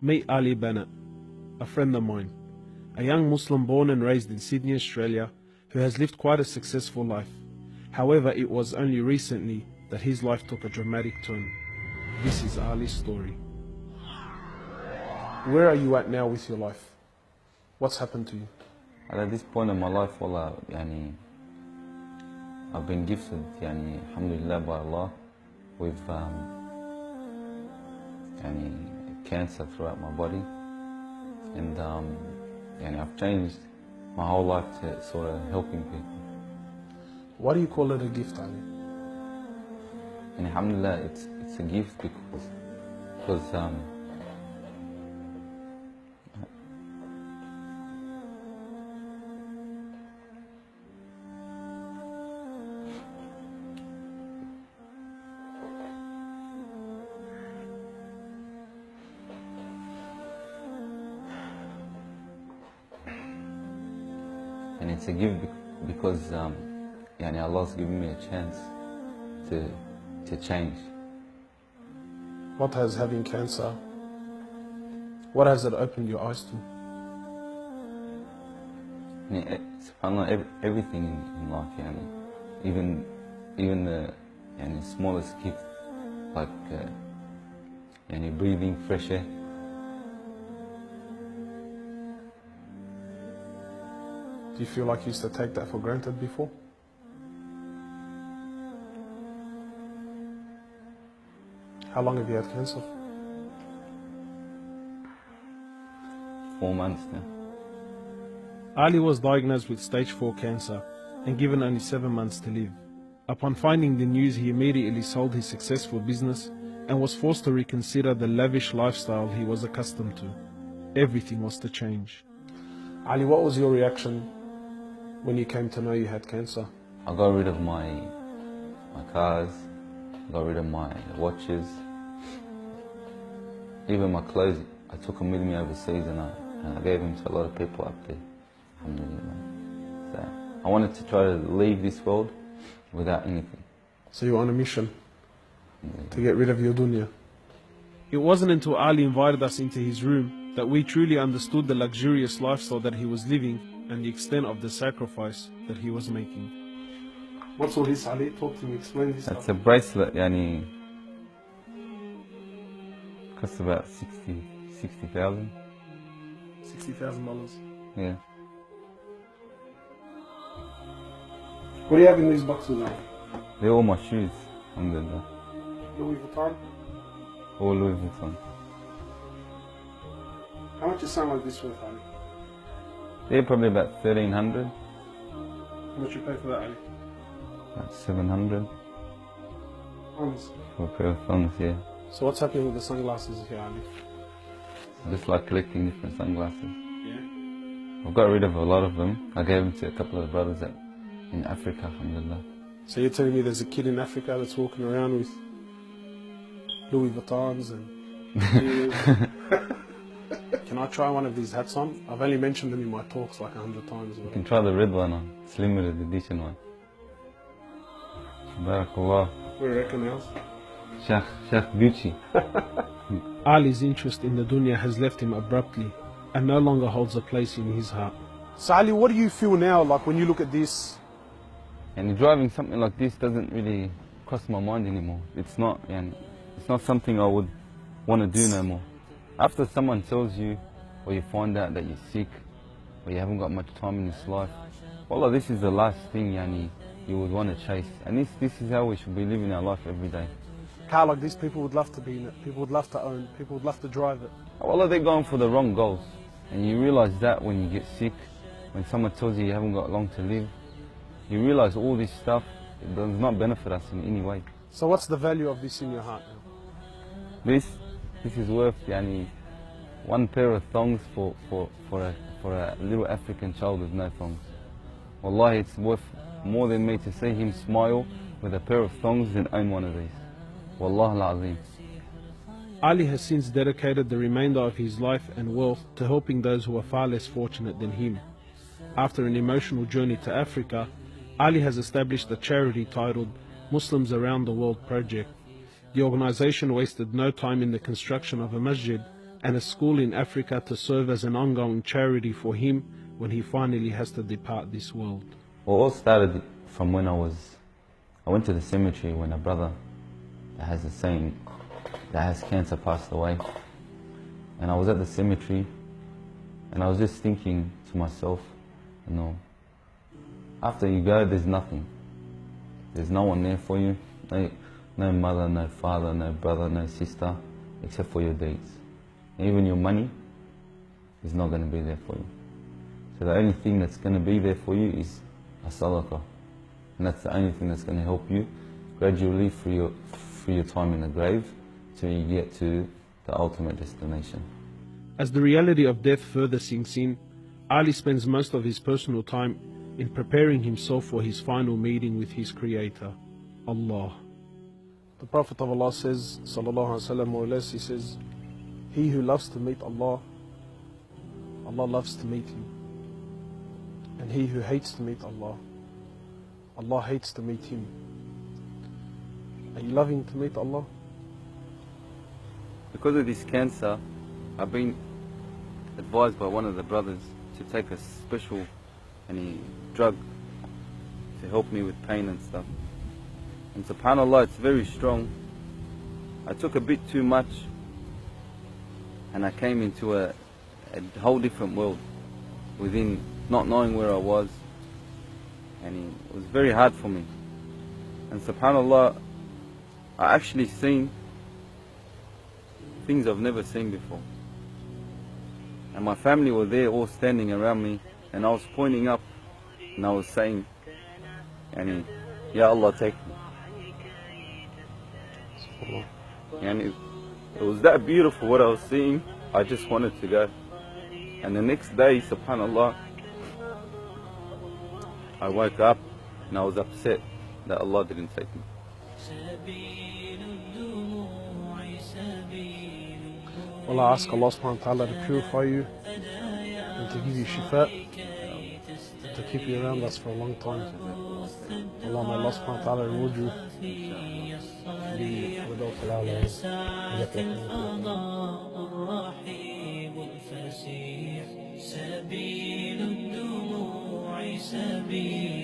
Meet Ali Bennett, a friend of mine, a young Muslim born and raised in Sydney, Australia, who has lived quite a successful life. However, it was only recently that his life took a dramatic turn. This is Ali's story. Where are you at now with your life? What's happened to you? At this point in my life, wallah, I've been gifted, alhamdulillah, by Allah, with cancer throughout my body, and I've changed my whole life to sort of helping people. Why do you call it a gift, Ali? And alhamdulillah, it's a gift because and it's a gift because Allah's given me a chance to change. What has having cancer, what has it opened your eyes to? SubhanAllah, everything in life, even the smallest gift, like breathing fresh air. Do you feel like you used to take that for granted before? How long have you had cancer? 4 months now. Ali was diagnosed with stage 4 cancer and given only 7 months to live. Upon finding the news, he immediately sold his successful business and was forced to reconsider the lavish lifestyle he was accustomed to. Everything was to change. Ali, what was your reaction when you came to know you had cancer? I got rid of my cars, got rid of my watches, even my clothes. I took them with me overseas and I gave them to a lot of people up there. Alhamdulillah. So I wanted to try to leave this world without anything. So you were on a mission to get rid of your dunya. It wasn't until Ali invited us into his room that we truly understood the luxurious lifestyle that he was living and the extent of the sacrifice that he was making. What's all this, Ali? Talk to me, explain this. That's a bracelet, costs about 60,000. $60,000. Yeah. What do you have in these boxes now? They're all my shoes, alhamdulillah. Louis Vuitton? All Louis Vuitton. How much is something like this worth, Ali? They're probably about 1,300. How much you pay for that, Ali? About 700. Honest. For a pair of thongs, yeah. So what's happening with the sunglasses here, Ali? I just like collecting different sunglasses. Yeah? I've got rid of a lot of them. I gave them to a couple of brothers in Africa, alhamdulillah. So you're telling me there's a kid in Africa that's walking around with Louis Vuittons and... Can I try one of these hats on? I've only mentioned them in my talks like 100 times. You can try the red one on. It's limited edition one. Barakallah. What do you reckon else? Sheikh Gucci. Ali's interest in the dunya has left him abruptly and no longer holds a place in his heart. So Ali, what do you feel now, like when you look at this? And driving something like this doesn't really cross my mind anymore. It's not something I would want to do no more. After someone tells you, or you find out that you're sick, or you haven't got much time in this life, wallah, this is the last thing you would want to chase. And this is how we should be living our life every day. Car like this, people would love to be in it, people would love to own, people would love to drive it. Wallah, they're going for the wrong goals. And you realize that when you get sick, when someone tells you you haven't got long to live, you realize all this stuff, it does not benefit us in any way. So what's the value of this in your heart now? This is worth one pair of thongs for a little African child with no thongs. Wallahi, it's worth more than me to see him smile with a pair of thongs than own one of these. Wallah al-Azim. Ali has since dedicated the remainder of his life and wealth to helping those who are far less fortunate than him. After an emotional journey to Africa, Ali has established a charity titled Muslims Around the World Project. The organization wasted no time in the construction of a masjid and a school in Africa to serve as an ongoing charity for him when he finally has to depart this world. Well, it all started from when I went to the cemetery when a brother that has cancer passed away. And I was at the cemetery and I was just thinking to myself, after you go, there's nothing. There's no one there for you. No mother, no father, no brother, no sister, except for your deeds. Even your money is not going to be there for you. So the only thing that's going to be there for you is a sadaqah. And that's the only thing that's going to help you gradually through your time in the grave till you get to the ultimate destination. As the reality of death further sinks in, Ali spends most of his personal time in preparing himself for his final meeting with his Creator, Allah. The Prophet of Allah says, sallallahu alaihi wasallam, more or less, he says, he who loves to meet Allah, Allah loves to meet him. And he who hates to meet Allah, Allah hates to meet him. Are you loving to meet Allah? Because of this cancer, I've been advised by one of the brothers to take a special drug to help me with pain and stuff. And subhanAllah, it's very strong. I took a bit too much and I came into a whole different world within not knowing where I was, and it was very hard for me. And subhanAllah, I actually seen things I've never seen before. And my family were there all standing around me, and I was pointing up and I was saying, Ya Allah, take me. And it was that beautiful what I was seeing, I just wanted to go. And the next day, subhanAllah, I woke up and I was upset that Allah didn't take me. Well, I ask Allah subhanahu wa ta'ala to purify you and to give you shifa, to keep you around us for a long time. Allah, may Allah subhanahu wa ta'ala reward you. سبيل الدموع سبيل